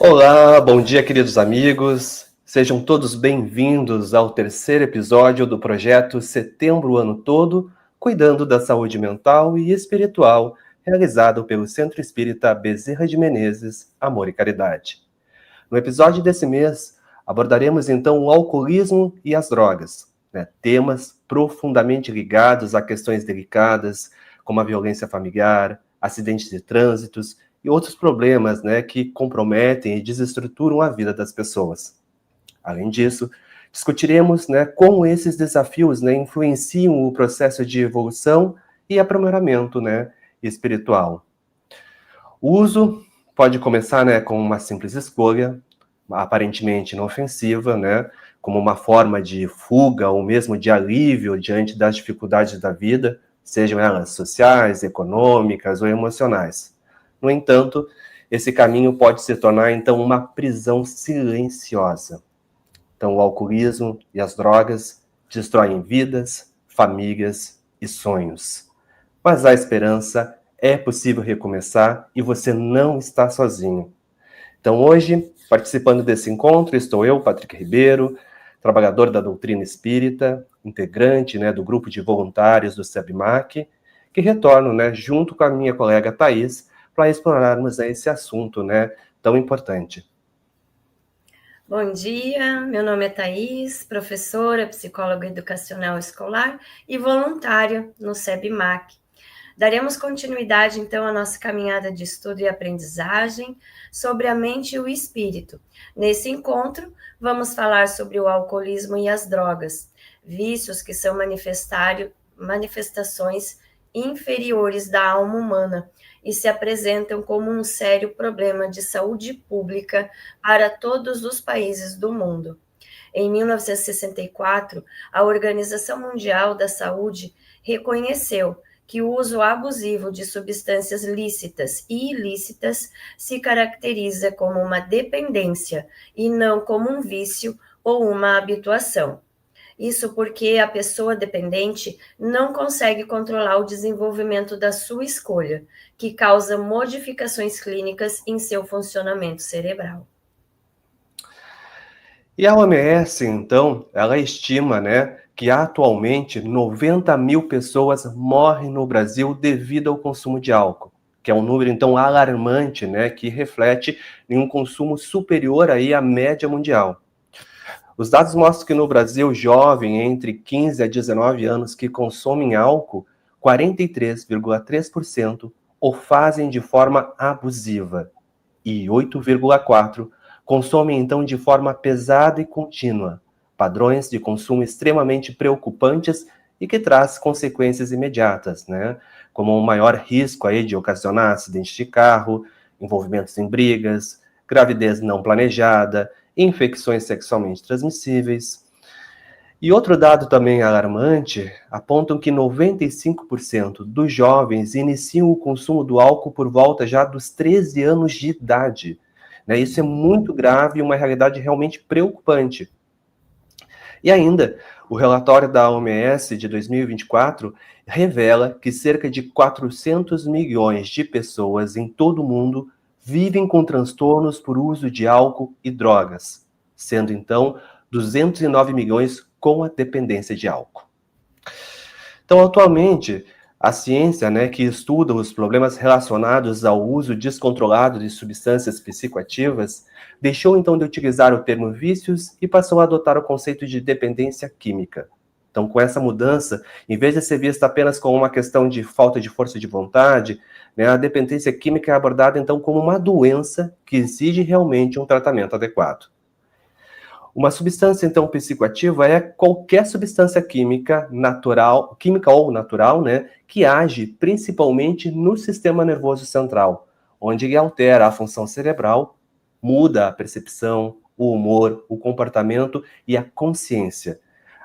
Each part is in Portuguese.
Olá, bom dia, queridos amigos. Sejam todos bem-vindos ao terceiro episódio do projeto Setembro o Ano Todo, cuidando da saúde mental e espiritual, realizado pelo Centro Espírita Bezerra de Menezes, Amor e Caridade. No episódio desse mês, abordaremos então o alcoolismo e as drogas, temas profundamente ligados a questões delicadas, como a violência familiar, acidentes de trânsito e outros problemas que comprometem e desestruturam a vida das pessoas. Além disso, discutiremos como esses desafios influenciam o processo de evolução e aprimoramento espiritual. O uso pode começar com uma simples escolha, aparentemente inofensiva, como uma forma de fuga ou mesmo de alívio diante das dificuldades da vida, sejam elas sociais, econômicas ou emocionais. No entanto, esse caminho pode se tornar, então, uma prisão silenciosa. Então, o alcoolismo e as drogas destroem vidas, famílias e sonhos. Mas há esperança, é possível recomeçar e você não está sozinho. Então, hoje, participando desse encontro, estou eu, Patrick Ribeiro, trabalhador da doutrina espírita, integrante do grupo de voluntários do SEBMAC, que retorno junto com a minha colega Thaís, para explorarmos esse assunto tão importante. Bom dia, meu nome é Thaís, professora, psicóloga educacional escolar e voluntária no SEBMAC. Daremos continuidade, então, à nossa caminhada de estudo e aprendizagem sobre a mente e o espírito. Nesse encontro, vamos falar sobre o alcoolismo e as drogas, vícios que são manifestações inferiores da alma humana e se apresentam como um sério problema de saúde pública para todos os países do mundo. Em 1964, a Organização Mundial da Saúde reconheceu que o uso abusivo de substâncias lícitas e ilícitas se caracteriza como uma dependência e não como um vício ou uma habituação. Isso porque a pessoa dependente não consegue controlar o desenvolvimento da sua escolha, que causa modificações clínicas em seu funcionamento cerebral. E a OMS, então, ela estima que atualmente 90 mil pessoas morrem no Brasil devido ao consumo de álcool, que é um número, então, alarmante, que reflete em um consumo superior aí à média mundial. Os dados mostram que no Brasil, jovem entre 15 a 19 anos que consomem álcool, 43,3% o fazem de forma abusiva e 8,4% consomem então de forma pesada e contínua, padrões de consumo extremamente preocupantes e que traz consequências imediatas, como um maior risco aí de ocasionar acidentes de carro, envolvimentos em brigas, gravidez não planejada, infecções sexualmente transmissíveis. E outro dado também alarmante apontam que 95% dos jovens iniciam o consumo do álcool por volta já dos 13 anos de idade. Isso é muito grave e uma realidade realmente preocupante. E ainda, o relatório da OMS de 2024 revela que cerca de 400 milhões de pessoas em todo o mundo vivem com transtornos por uso de álcool e drogas, sendo então 209 milhões com a dependência de álcool. Então, atualmente, a ciência que estuda os problemas relacionados ao uso descontrolado de substâncias psicoativas deixou então de utilizar o termo vícios e passou a adotar o conceito de dependência química. Então, com essa mudança, em vez de ser vista apenas como uma questão de falta de força de vontade, a dependência química é abordada então como uma doença que exige realmente um tratamento adequado. Uma substância, então, psicoativa é qualquer substância química ou natural, que age principalmente no sistema nervoso central, onde ele altera a função cerebral, muda a percepção, o humor, o comportamento e a consciência.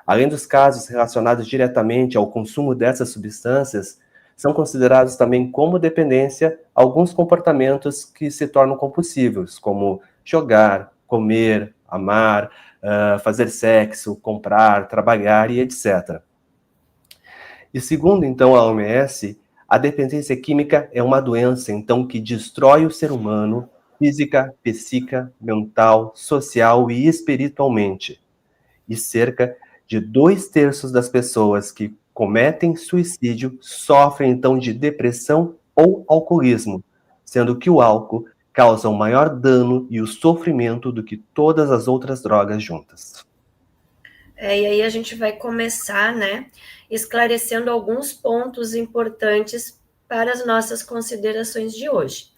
Além dos casos relacionados diretamente ao consumo dessas substâncias, são considerados também como dependência alguns comportamentos que se tornam compulsivos, como jogar, comer, amar, fazer sexo, comprar, trabalhar e etc. E segundo, então, a OMS, a dependência química é uma doença, então, que destrói o ser humano, física, psíquica, mental, social e espiritualmente. E cerca de 2/3 das pessoas que cometem suicídio sofrem então de depressão ou alcoolismo, sendo que o álcool causa um maior dano e o sofrimento do que todas as outras drogas juntas. E aí a gente vai começar, né, esclarecendo alguns pontos importantes para as nossas considerações de hoje.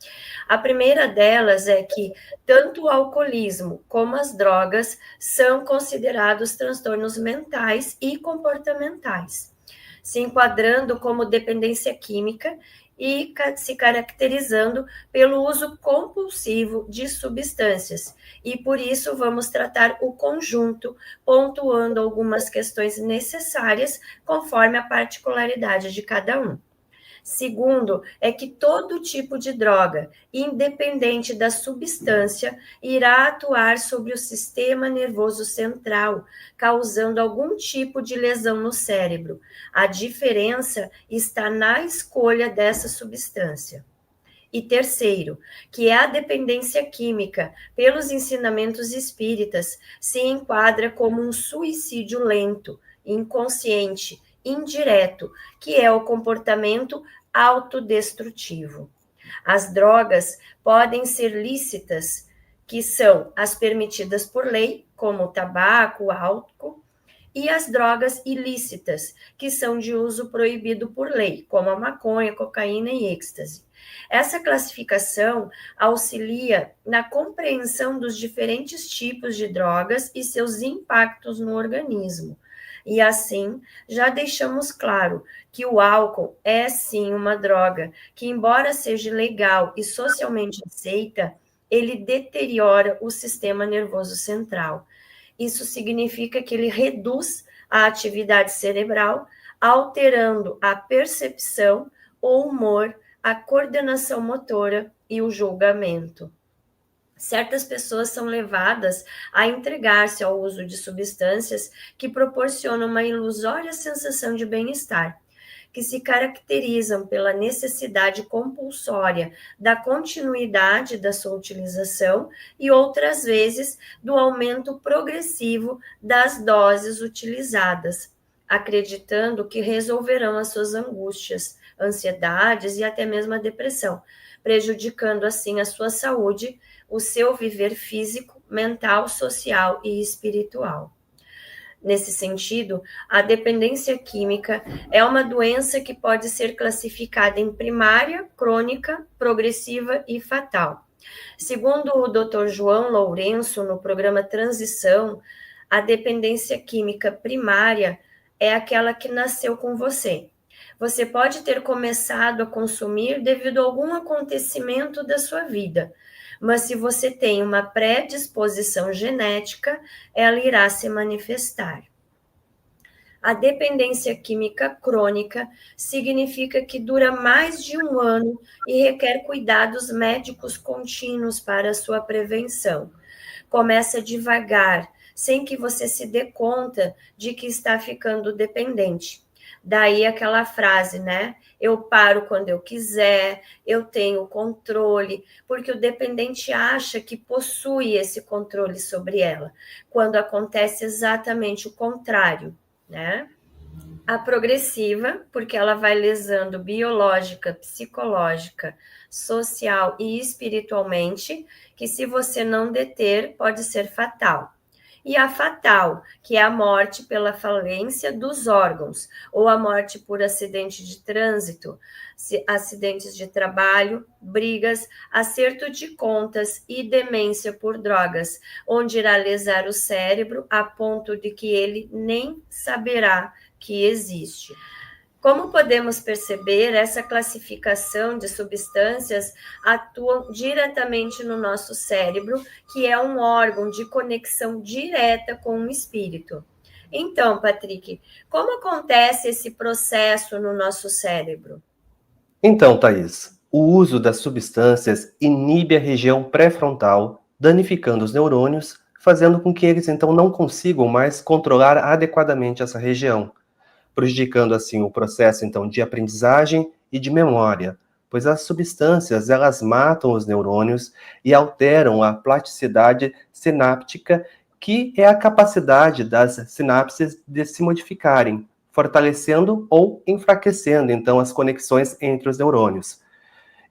A primeira delas é que tanto o alcoolismo como as drogas são considerados transtornos mentais e comportamentais, se enquadrando como dependência química e se caracterizando pelo uso compulsivo de substâncias. E por isso vamos tratar o conjunto, pontuando algumas questões necessárias conforme a particularidade de cada um. Segundo, é que todo tipo de droga, independente da substância, irá atuar sobre o sistema nervoso central, causando algum tipo de lesão no cérebro. A diferença está na escolha dessa substância. E terceiro, que a dependência química, pelos ensinamentos espíritas, se enquadra como um suicídio lento, inconsciente, indireto, que é o comportamento autodestrutivo. As drogas podem ser lícitas, que são as permitidas por lei, como o tabaco, o álcool, e as drogas ilícitas, que são de uso proibido por lei, como a maconha, cocaína e êxtase. Essa classificação auxilia na compreensão dos diferentes tipos de drogas e seus impactos no organismo. E assim, já deixamos claro que o álcool é sim uma droga que, embora seja legal e socialmente aceita, ele deteriora o sistema nervoso central. Isso significa que ele reduz a atividade cerebral, alterando a percepção, o humor, a coordenação motora e o julgamento. Certas pessoas são levadas a entregar-se ao uso de substâncias que proporcionam uma ilusória sensação de bem-estar, que se caracterizam pela necessidade compulsória da continuidade da sua utilização e outras vezes do aumento progressivo das doses utilizadas, acreditando que resolverão as suas angústias, ansiedades e até mesmo a depressão, prejudicando assim a sua saúde, o seu viver físico, mental, social e espiritual. Nesse sentido, a dependência química é uma doença que pode ser classificada em primária, crônica, progressiva e fatal. Segundo o Dr. João Lourenço, no programa Transição, a dependência química primária é aquela que nasceu com você. Você pode ter começado a consumir devido a algum acontecimento da sua vida, mas se você tem uma predisposição genética, ela irá se manifestar. A dependência química crônica significa que dura mais de 1 ano e requer cuidados médicos contínuos para a sua prevenção. Começa devagar, sem que você se dê conta de que está ficando dependente. Daí aquela frase, né? Eu paro quando eu quiser, eu tenho controle, porque o dependente acha que possui esse controle sobre ela, quando acontece exatamente o contrário, né? A progressiva, porque ela vai lesando biológica, psicológica, social e espiritualmente, que se você não deter, pode ser fatal. E a fatal, que é a morte pela falência dos órgãos, ou a morte por acidente de trânsito, acidentes de trabalho, brigas, acerto de contas e demência por drogas, onde irá lesar o cérebro a ponto de que ele nem saberá que existe. Como podemos perceber, essa classificação de substâncias atua diretamente no nosso cérebro, que é um órgão de conexão direta com o espírito. Então, Patrick, como acontece esse processo no nosso cérebro? Então, Thaís, o uso das substâncias inibe a região pré-frontal, danificando os neurônios, fazendo com que eles então não consigam mais controlar adequadamente essa região, prejudicando assim o processo então de aprendizagem e de memória, pois as substâncias, elas matam os neurônios e alteram a plasticidade sináptica, que é a capacidade das sinapses de se modificarem, fortalecendo ou enfraquecendo, então, as conexões entre os neurônios.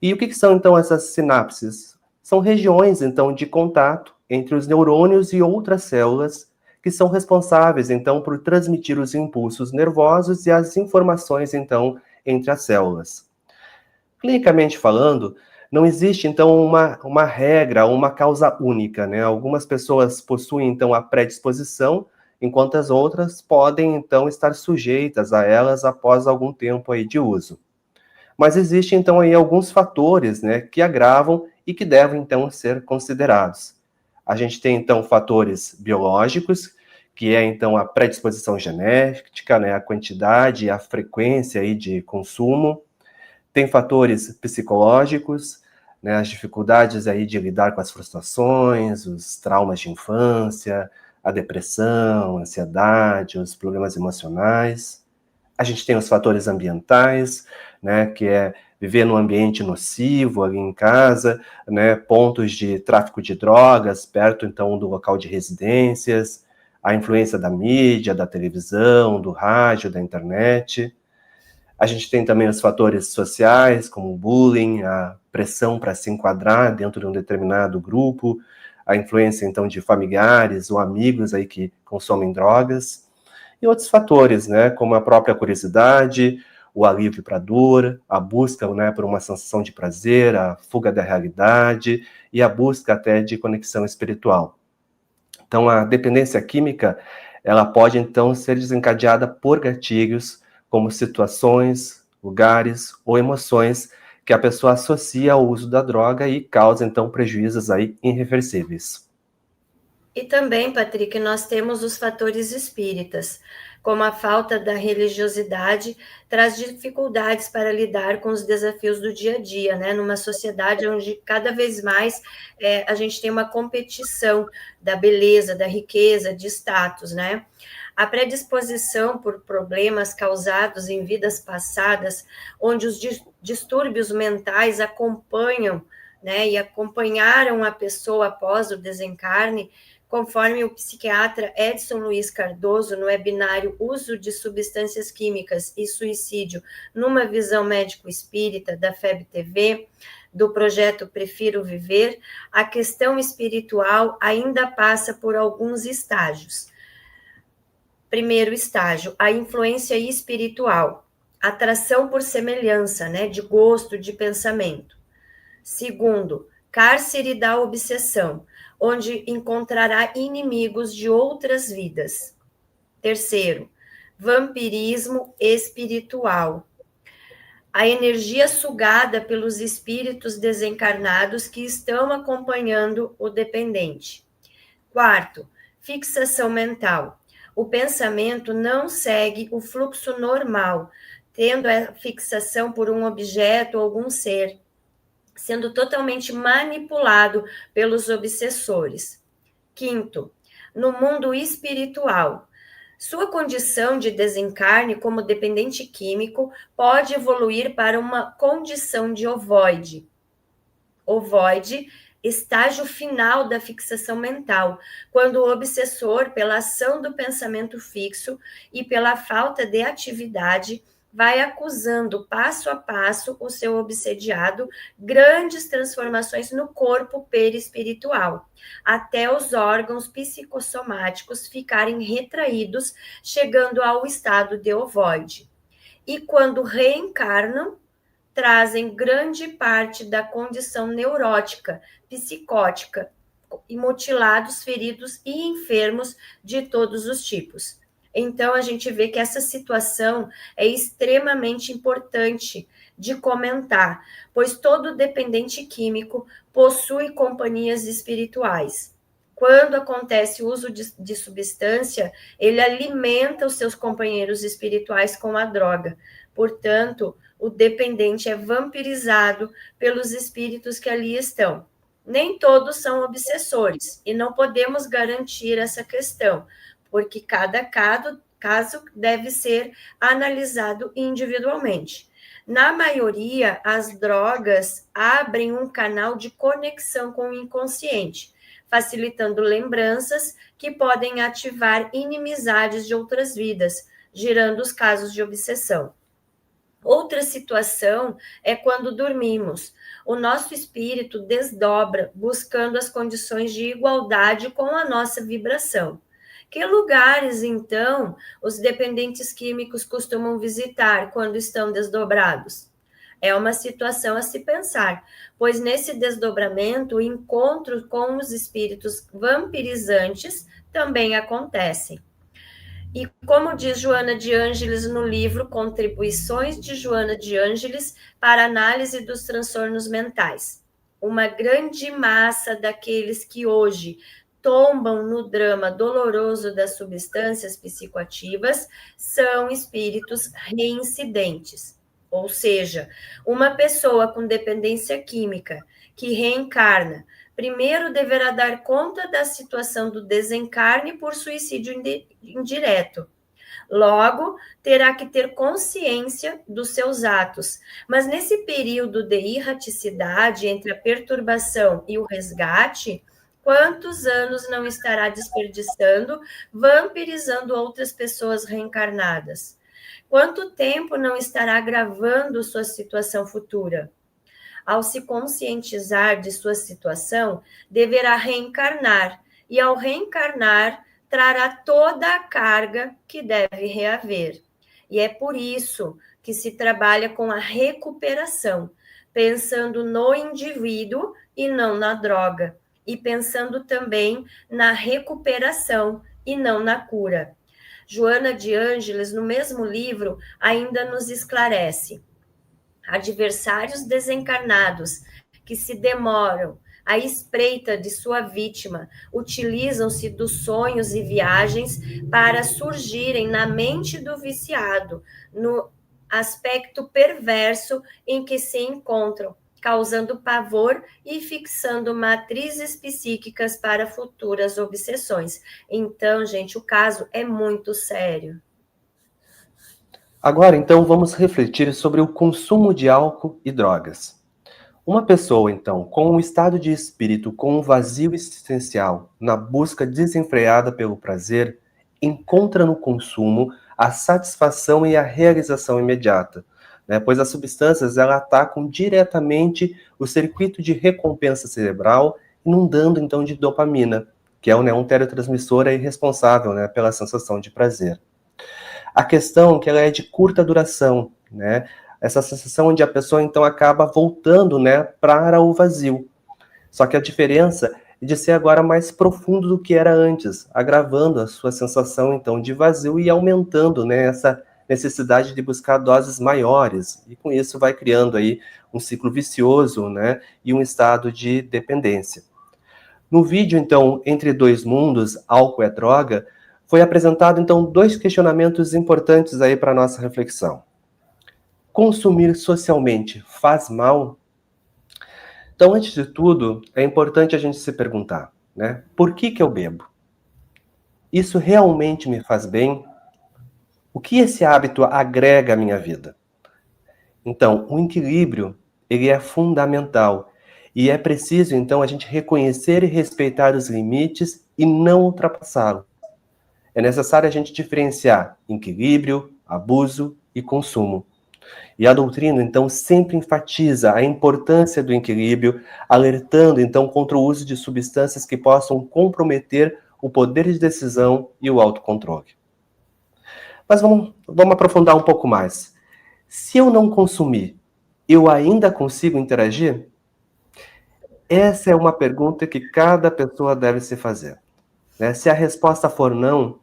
E o que são, então, essas sinapses? São regiões, então, de contato entre os neurônios e outras células que são responsáveis, então, por transmitir os impulsos nervosos e as informações, então, entre as células. Clinicamente falando, não existe, então, uma regra, uma causa única, né? Algumas pessoas possuem, então, a predisposição, enquanto as outras podem, então, estar sujeitas a elas após algum tempo aí de uso. Mas existem, então, aí alguns fatores, né, que agravam e que devem, então, ser considerados. A gente tem, então, fatores biológicos, que é, então, a predisposição genética, né, a quantidade e a frequência aí de consumo. Tem fatores psicológicos, né, as dificuldades aí de lidar com as frustrações, os traumas de infância, a depressão, a ansiedade, os problemas emocionais. A gente tem os fatores ambientais, né, que é viver num ambiente nocivo ali em casa, né, pontos de tráfico de drogas perto, então, do local de residências, a influência da mídia, da televisão, do rádio, da internet. A gente tem também os fatores sociais, como o bullying, a pressão para se enquadrar dentro de um determinado grupo, a influência, então, de familiares ou amigos aí que consomem drogas, e outros fatores, né, como a própria curiosidade, o alívio para a dor, a busca, né, por uma sensação de prazer, a fuga da realidade e a busca até de conexão espiritual. Então, a dependência química, ela pode, então, ser desencadeada por gatilhos, como situações, lugares ou emoções que a pessoa associa ao uso da droga e causa, então, prejuízos aí irreversíveis. E também, Patrick, nós temos os fatores espíritas, como a falta da religiosidade traz dificuldades para lidar com os desafios do dia a dia, né? Numa sociedade onde cada vez mais a gente tem uma competição da beleza, da riqueza, de status, né? A predisposição por problemas causados em vidas passadas, onde os distúrbios mentais acompanham, né, e acompanharam a pessoa após o desencarne, conforme o psiquiatra Edson Luiz Cardoso, no webinário Uso de Substâncias Químicas e Suicídio numa Visão Médico-Espírita, da FEB TV, do projeto Prefiro Viver, a questão espiritual ainda passa por alguns estágios. Primeiro estágio, a influência espiritual, atração por semelhança, né, de gosto, de pensamento. Segundo, cárcere da obsessão, onde encontrará inimigos de outras vidas. Terceiro, vampirismo espiritual, a energia sugada pelos espíritos desencarnados que estão acompanhando o dependente. Quarto, fixação mental, o pensamento não segue o fluxo normal, tendo a fixação por um objeto ou algum ser, sendo totalmente manipulado pelos obsessores. Quinto, no mundo espiritual, sua condição de desencarne como dependente químico pode evoluir para uma condição de ovoide. Ovoide, estágio final da fixação mental, quando o obsessor, pela ação do pensamento fixo e pela falta de atividade, vai acusando passo a passo o seu obsediado grandes transformações no corpo perispiritual, até os órgãos psicossomáticos ficarem retraídos, chegando ao estado de ovoide. E quando reencarnam, trazem grande parte da condição neurótica, psicótica, e mutilados, feridos e enfermos de todos os tipos. Então, a gente vê que essa situação é extremamente importante de comentar, pois todo dependente químico possui companhias espirituais. Quando acontece o uso de substância, ele alimenta os seus companheiros espirituais com a droga. Portanto, o dependente é vampirizado pelos espíritos que ali estão. Nem todos são obsessores, e não podemos garantir essa questão, porque cada caso deve ser analisado individualmente. Na maioria, as drogas abrem um canal de conexão com o inconsciente, facilitando lembranças que podem ativar inimizades de outras vidas, gerando os casos de obsessão. Outra situação é quando dormimos. O nosso espírito desdobra, buscando as condições de igualdade com a nossa vibração. Que lugares, então, os dependentes químicos costumam visitar quando estão desdobrados? É uma situação a se pensar, pois nesse desdobramento, o encontro com os espíritos vampirizantes também acontecem. E como diz Joana de Ângeles no livro Contribuições de Joana de Ângeles para Análise dos Transtornos Mentais, uma grande massa daqueles que hoje tombam no drama doloroso das substâncias psicoativas são espíritos reincidentes. Ou seja, uma pessoa com dependência química que reencarna primeiro deverá dar conta da situação do desencarne por suicídio indireto. Logo, terá que ter consciência dos seus atos. Mas nesse período de erraticidade entre a perturbação e o resgate, quantos anos não estará desperdiçando, vampirizando outras pessoas reencarnadas? Quanto tempo não estará agravando sua situação futura? Ao se conscientizar de sua situação, deverá reencarnar, e ao reencarnar, trará toda a carga que deve reaver. E é por isso que se trabalha com a recuperação, pensando no indivíduo e não na droga, e pensando também na recuperação e não na cura. Joana de Ângeles, no mesmo livro, ainda nos esclarece: adversários desencarnados que se demoram à espreita de sua vítima utilizam-se dos sonhos e viagens para surgirem na mente do viciado, no aspecto perverso em que se encontram, causando pavor e fixando matrizes psíquicas para futuras obsessões. Então, gente, o caso é muito sério. Agora, então, vamos refletir sobre o consumo de álcool e drogas. Uma pessoa, então, com um estado de espírito com um vazio existencial, na busca desenfreada pelo prazer, encontra no consumo a satisfação e a realização imediata, né? Pois as substâncias atacam diretamente o circuito de recompensa cerebral, inundando, então, de dopamina, que é um neurotransmissor responsável, né, pela sensação de prazer. A questão é que ela é de curta duração, né? Essa sensação onde a pessoa, então, acaba voltando, né, para o vazio. Só que a diferença é de ser agora mais profundo do que era antes, agravando a sua sensação, então, de vazio e aumentando, né, essa necessidade de buscar doses maiores. E com isso vai criando aí um ciclo vicioso, né, e um estado de dependência. No vídeo, então, Entre Dois Mundos, Álcool é Droga, foi apresentado, então, 2 questionamentos importantes aí para a nossa reflexão. Consumir socialmente faz mal? Então, antes de tudo, é importante a gente se perguntar, né? Por que eu bebo? Isso realmente me faz bem? O que esse hábito agrega à minha vida? Então, o equilíbrio, ele é fundamental. E é preciso, então, a gente reconhecer e respeitar os limites e não ultrapassá-los. É necessário a gente diferenciar equilíbrio, abuso e consumo. E a doutrina, então, sempre enfatiza a importância do equilíbrio, alertando, então, contra o uso de substâncias que possam comprometer o poder de decisão e o autocontrole. Mas vamos aprofundar um pouco mais. Se eu não consumir, eu ainda consigo interagir? Essa é uma pergunta que cada pessoa deve se fazer, né? Se a resposta for não,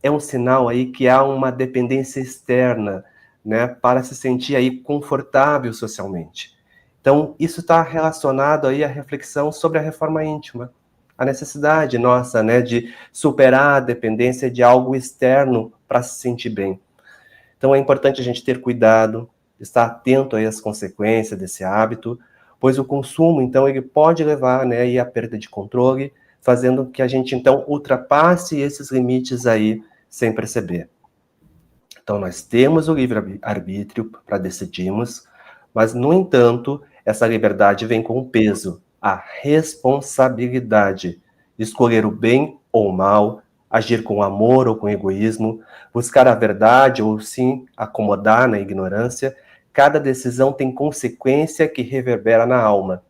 é um sinal aí que há uma dependência externa, né, para se sentir aí confortável socialmente. Então, isso está relacionado aí à reflexão sobre a reforma íntima, a necessidade nossa, né, de superar a dependência de algo externo para se sentir bem. Então, é importante a gente ter cuidado, estar atento aí às consequências desse hábito, pois o consumo, então, ele pode levar, né, aí à perda de controle, fazendo que a gente, então, ultrapasse esses limites aí sem perceber. Então, nós temos o livre-arbítrio para decidirmos, mas, no entanto, essa liberdade vem com um peso, a responsabilidade de escolher o bem ou o mal, agir com amor ou com egoísmo, buscar a verdade ou sim acomodar na ignorância. Cada decisão tem consequência que reverbera na alma.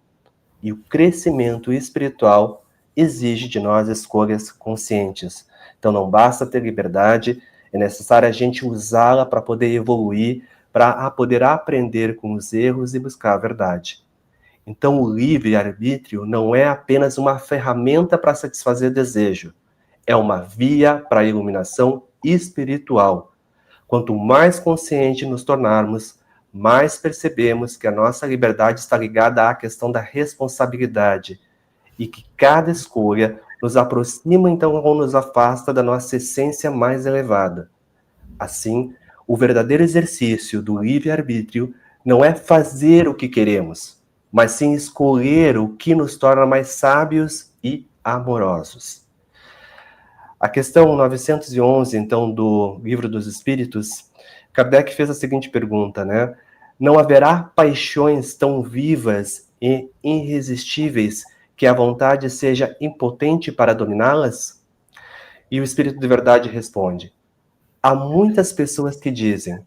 E o crescimento espiritual exige de nós escolhas conscientes. Então não basta ter liberdade, é necessário a gente usá-la para poder evoluir, para poder aprender com os erros e buscar a verdade. Então o livre-arbítrio não é apenas uma ferramenta para satisfazer desejo, é uma via para a iluminação espiritual. Quanto mais consciente nos tornarmos, mais percebemos que a nossa liberdade está ligada à questão da responsabilidade e que cada escolha nos aproxima então ou nos afasta da nossa essência mais elevada. Assim, o verdadeiro exercício do livre-arbítrio não é fazer o que queremos, mas sim escolher o que nos torna mais sábios e amorosos. A questão 911, então, do Livro dos Espíritos, Kardec fez a seguinte pergunta, né? Não haverá paixões tão vivas e irresistíveis que a vontade seja impotente para dominá-las? E o Espírito de Verdade responde: há muitas pessoas que dizem,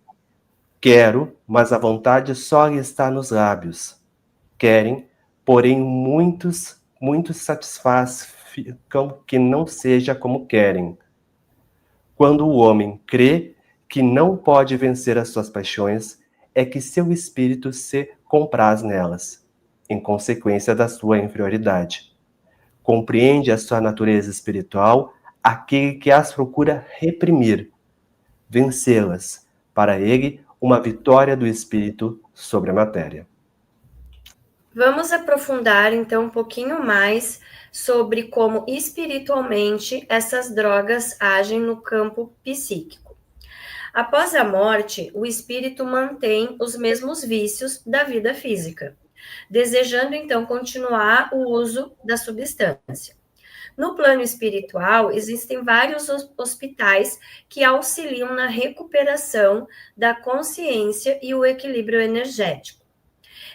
quero, mas a vontade só lhe está nos lábios. Querem, porém muitos satisfazem que não seja como querem. Quando o homem crê que não pode vencer as suas paixões, é que seu espírito se compraz nelas, em consequência da sua inferioridade. Compreende a sua natureza espiritual aquele que as procura reprimir, vencê-las, para ele uma vitória do espírito sobre a matéria. Vamos aprofundar então um pouquinho mais sobre como espiritualmente essas drogas agem no campo psíquico. Após a morte, o espírito mantém os mesmos vícios da vida física, desejando então continuar o uso da substância. No plano espiritual, existem vários hospitais que auxiliam na recuperação da consciência e o equilíbrio energético.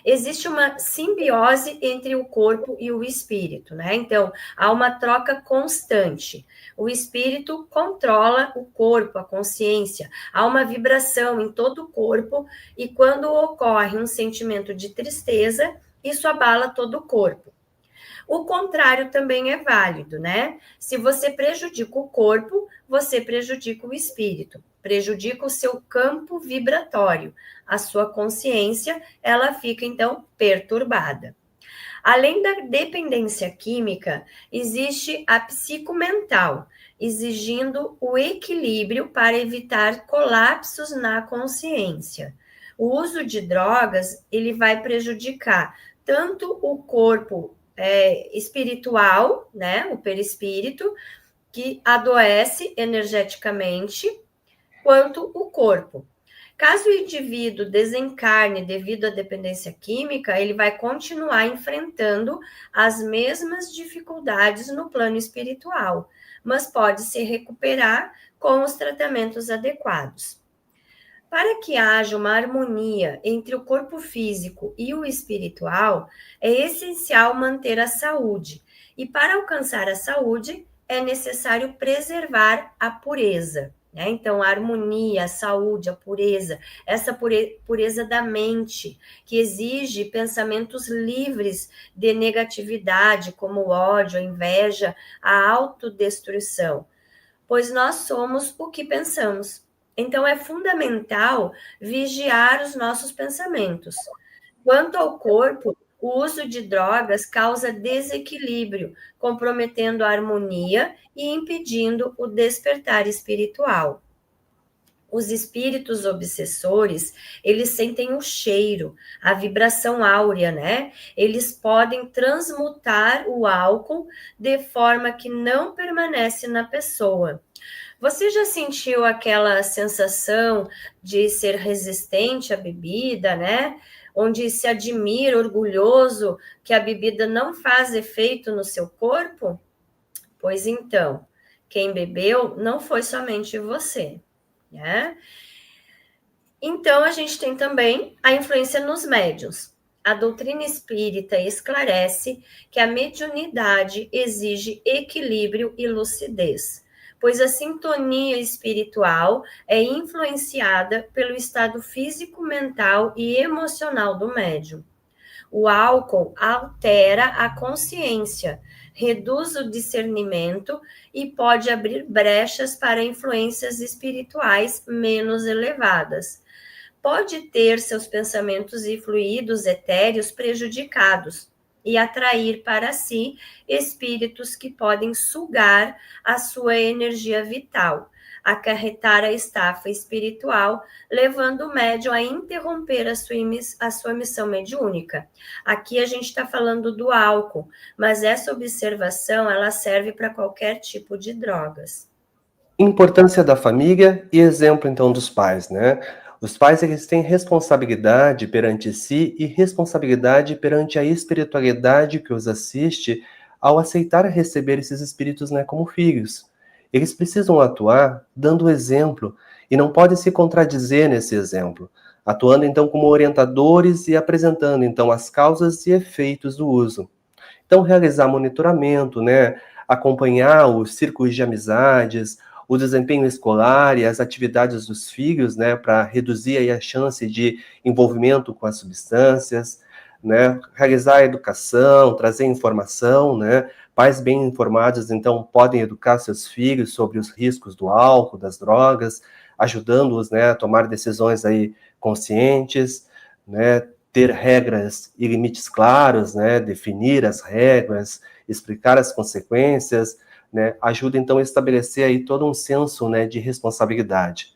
Existe uma simbiose entre o corpo e o espírito, né? Então, há uma troca constante. O espírito controla o corpo, a consciência. Há uma vibração em todo o corpo e quando ocorre um sentimento de tristeza, isso abala todo o corpo. O contrário também é válido, né? Se você prejudica o corpo, você prejudica o espírito, prejudica o seu campo vibratório, a sua consciência, ela fica então perturbada. Além da dependência química, existe a psicomental, exigindo o equilíbrio para evitar colapsos na consciência. O uso de drogas, ele vai prejudicar tanto o corpo espiritual, né, o perispírito, que adoece energeticamente, quanto o corpo. Caso o indivíduo desencarne devido à dependência química, ele vai continuar enfrentando as mesmas dificuldades no plano espiritual, mas pode se recuperar com os tratamentos adequados. Para que haja uma harmonia entre o corpo físico e o espiritual, é essencial manter a saúde. E para alcançar a saúde, é necessário preservar a pureza. Né? Então, a harmonia, a saúde, a pureza, essa pureza da mente, que exige pensamentos livres de negatividade, como o ódio, a inveja, a autodestruição. Pois nós somos o que pensamos. Então, é fundamental vigiar os nossos pensamentos. Quanto ao corpo, o uso de drogas causa desequilíbrio, comprometendo a harmonia e impedindo o despertar espiritual. Os espíritos obsessores, eles sentem o cheiro, a vibração áurea, né? Eles podem transmutar o álcool de forma que não permanece na pessoa. Você já sentiu aquela sensação de ser resistente à bebida, né? Onde se admira, orgulhoso, que a bebida não faz efeito no seu corpo? Pois então, quem bebeu não foi somente você, né? Então, a gente tem também a influência nos médiuns. A doutrina espírita esclarece que a mediunidade exige equilíbrio e lucidez, pois a sintonia espiritual é influenciada pelo estado físico, mental e emocional do médium. O álcool altera a consciência, reduz o discernimento e pode abrir brechas para influências espirituais menos elevadas. Pode ter seus pensamentos e fluidos etéreos prejudicados e atrair para si espíritos que podem sugar a sua energia vital, acarretar a estafa espiritual, levando o médium a interromper a sua missão mediúnica. Aqui a gente está falando do álcool, mas essa observação ela serve para qualquer tipo de drogas. Importância da família e exemplo, então, dos pais, né? Os pais, eles têm responsabilidade perante si e responsabilidade perante a espiritualidade que os assiste ao aceitar receber esses espíritos, né, como filhos. Eles precisam atuar dando exemplo e não podem se contradizer nesse exemplo, atuando, então, como orientadores e apresentando, então, as causas e efeitos do uso. Então, realizar monitoramento, né, acompanhar os círculos de amizades, o desempenho escolar e as atividades dos filhos, né, para reduzir aí a chance de envolvimento com as substâncias, né, realizar a educação, trazer informação, né, pais bem informados, então, podem educar seus filhos sobre os riscos do álcool, das drogas, ajudando-os, né, a tomar decisões aí conscientes, né, ter regras e limites claros, né, definir as regras, explicar as consequências, né, ajuda então a estabelecer aí todo um senso, né, de responsabilidade.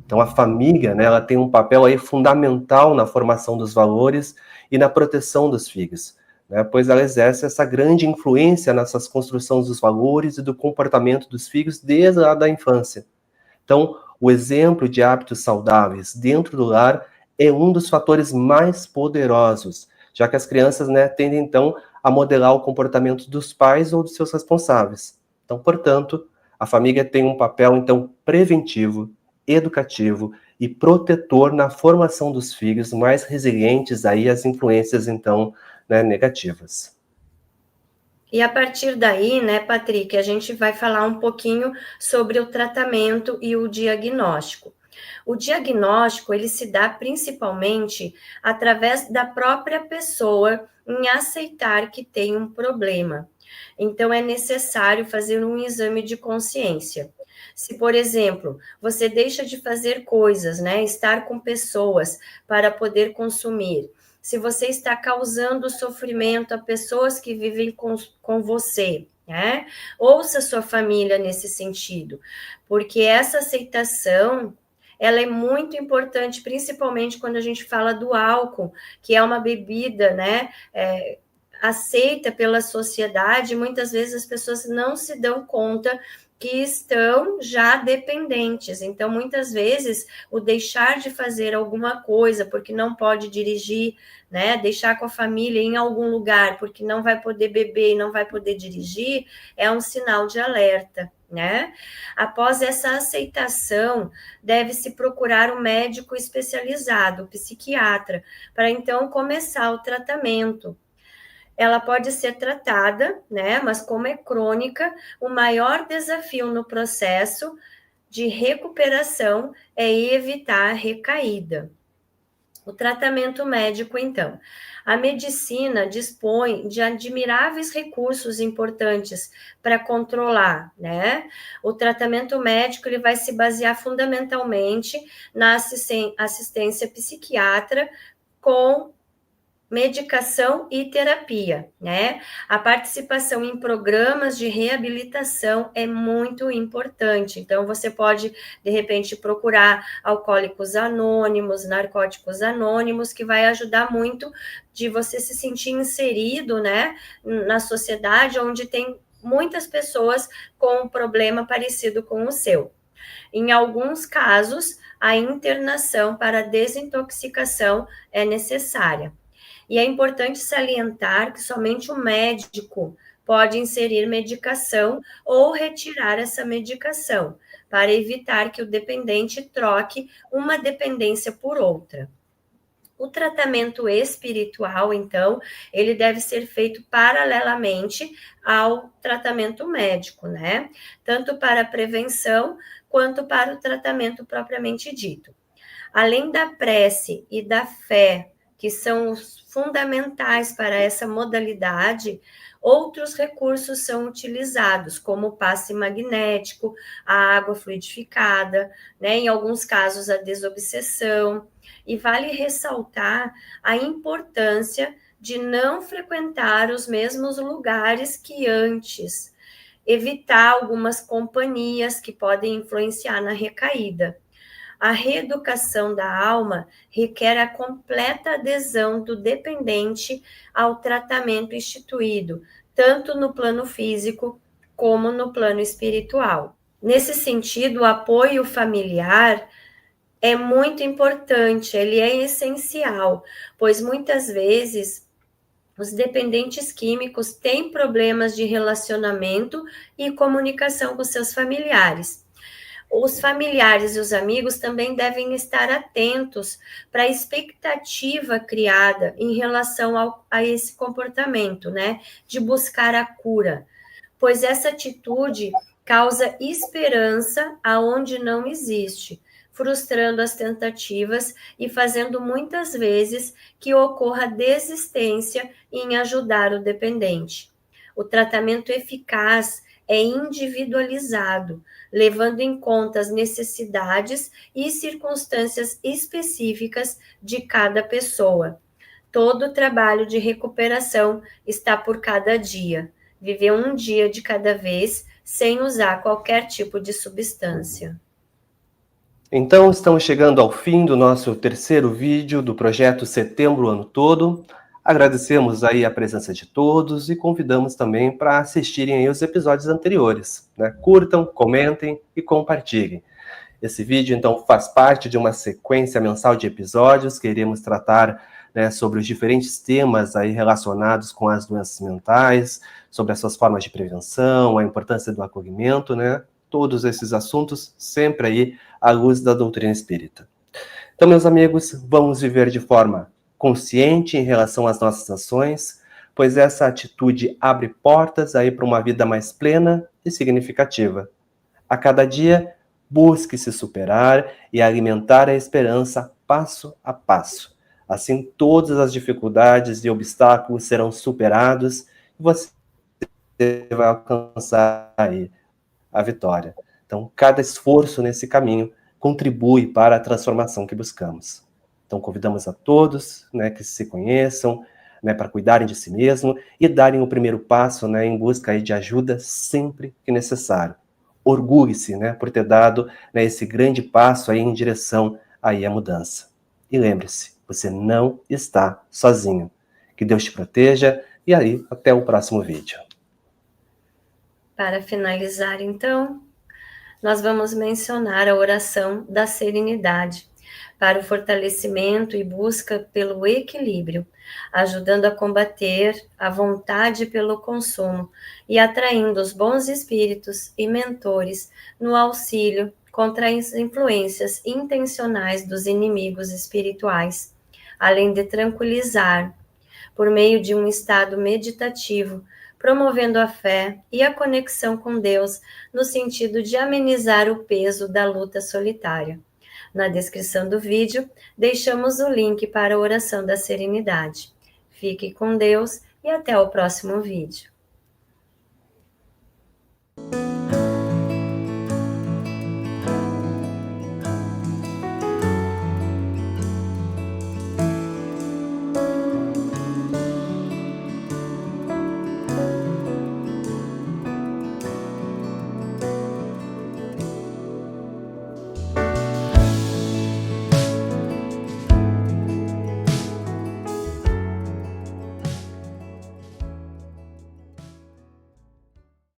Então a família, né, ela tem um papel aí fundamental na formação dos valores e na proteção dos filhos, né, pois ela exerce essa grande influência nessas construções dos valores e do comportamento dos filhos desde a da infância. Então, o exemplo de hábitos saudáveis dentro do lar é um dos fatores mais poderosos, já que as crianças, né, tendem então a modelar o comportamento dos pais ou dos seus responsáveis. Então, portanto, a família tem um papel então preventivo, educativo e protetor na formação dos filhos mais resilientes aí às influências então, né, negativas. E a partir daí, né, Patrick, a gente vai falar um pouquinho sobre o tratamento e o diagnóstico. O diagnóstico, ele se dá principalmente através da própria pessoa em aceitar que tem um problema. Então, é necessário fazer um exame de consciência. Se, por exemplo, você deixa de fazer coisas, né, estar com pessoas para poder consumir, se você está causando sofrimento a pessoas que vivem com você, né? Ouça sua família nesse sentido, porque essa aceitação ela é muito importante, principalmente quando a gente fala do álcool, que é uma bebida, né? Aceita pela sociedade, muitas vezes as pessoas não se dão conta que estão já dependentes. Então, muitas vezes, o deixar de fazer alguma coisa porque não pode dirigir, né? Deixar com a família em algum lugar porque não vai poder beber e não vai poder dirigir, é um sinal de alerta, né? Após essa aceitação, deve-se procurar um médico especializado, psiquiatra, para então começar o tratamento. Ela pode ser tratada, né? Mas como é crônica, o maior desafio no processo de recuperação é evitar a recaída. O tratamento médico, então. A medicina dispõe de admiráveis recursos importantes para controlar, né? O tratamento médico ele vai se basear fundamentalmente na assistência psiquiatra com medicação e terapia, né? A participação em programas de reabilitação é muito importante. Então, você pode, de repente, procurar alcoólicos anônimos, narcóticos anônimos, que vai ajudar muito de você se sentir inserido, né, na sociedade onde tem muitas pessoas com um problema parecido com o seu. Em alguns casos, a internação para desintoxicação é necessária. E é importante salientar que somente o médico pode inserir medicação ou retirar essa medicação, para evitar que o dependente troque uma dependência por outra. O tratamento espiritual, então, ele deve ser feito paralelamente ao tratamento médico, né? Tanto para a prevenção quanto para o tratamento propriamente dito. Além da prece e da fé, que são os fundamentais para essa modalidade, outros recursos são utilizados, como o passe magnético, a água fluidificada, né? Em alguns casos, a desobsessão. E vale ressaltar a importância de não frequentar os mesmos lugares que antes, evitar algumas companhias que podem influenciar na recaída. A reeducação da alma requer a completa adesão do dependente ao tratamento instituído, tanto no plano físico como no plano espiritual. Nesse sentido, o apoio familiar é muito importante, ele é essencial, pois muitas vezes os dependentes químicos têm problemas de relacionamento e comunicação com seus familiares. Os familiares e os amigos também devem estar atentos para a expectativa criada em relação a esse comportamento, né, de buscar a cura, pois essa atitude causa esperança aonde não existe, frustrando as tentativas e fazendo muitas vezes que ocorra desistência em ajudar o dependente. O tratamento eficaz é individualizado, levando em conta as necessidades e circunstâncias específicas de cada pessoa. Todo o trabalho de recuperação está por cada dia. Viver um dia de cada vez, sem usar qualquer tipo de substância. Então, estamos chegando ao fim do nosso terceiro vídeo do projeto Setembro Ano Todo. Agradecemos aí a presença de todos e convidamos também para assistirem aí os episódios anteriores, né? Curtam, comentem e compartilhem. Esse vídeo, então, faz parte de uma sequência mensal de episódios que iremos tratar, né, sobre os diferentes temas aí relacionados com as doenças mentais, sobre as suas formas de prevenção, a importância do acolhimento, né? Todos esses assuntos sempre aí à luz da doutrina espírita. Então, meus amigos, vamos viver de forma consciente em relação às nossas ações, pois essa atitude abre portas aí para uma vida mais plena e significativa. A cada dia, busque se superar e alimentar a esperança passo a passo. Assim, todas as dificuldades e obstáculos serão superados e você vai alcançar aí a vitória. Então, cada esforço nesse caminho contribui para a transformação que buscamos. Então, convidamos a todos, né, que se conheçam, né, para cuidarem de si mesmo e darem o primeiro passo, né, em busca aí de ajuda sempre que necessário. Orgulhe-se, né, por ter dado, né, esse grande passo aí em direção aí à mudança. E lembre-se, você não está sozinho. Que Deus te proteja e aí até o próximo vídeo. Para finalizar, então, nós vamos mencionar a oração da serenidade, para o fortalecimento e busca pelo equilíbrio, ajudando a combater a vontade pelo consumo e atraindo os bons espíritos e mentores no auxílio contra as influências intencionais dos inimigos espirituais, além de tranquilizar, por meio de um estado meditativo, promovendo a fé e a conexão com Deus no sentido de amenizar o peso da luta solitária. Na descrição do vídeo, deixamos o link para a oração da serenidade. Fique com Deus e até o próximo vídeo.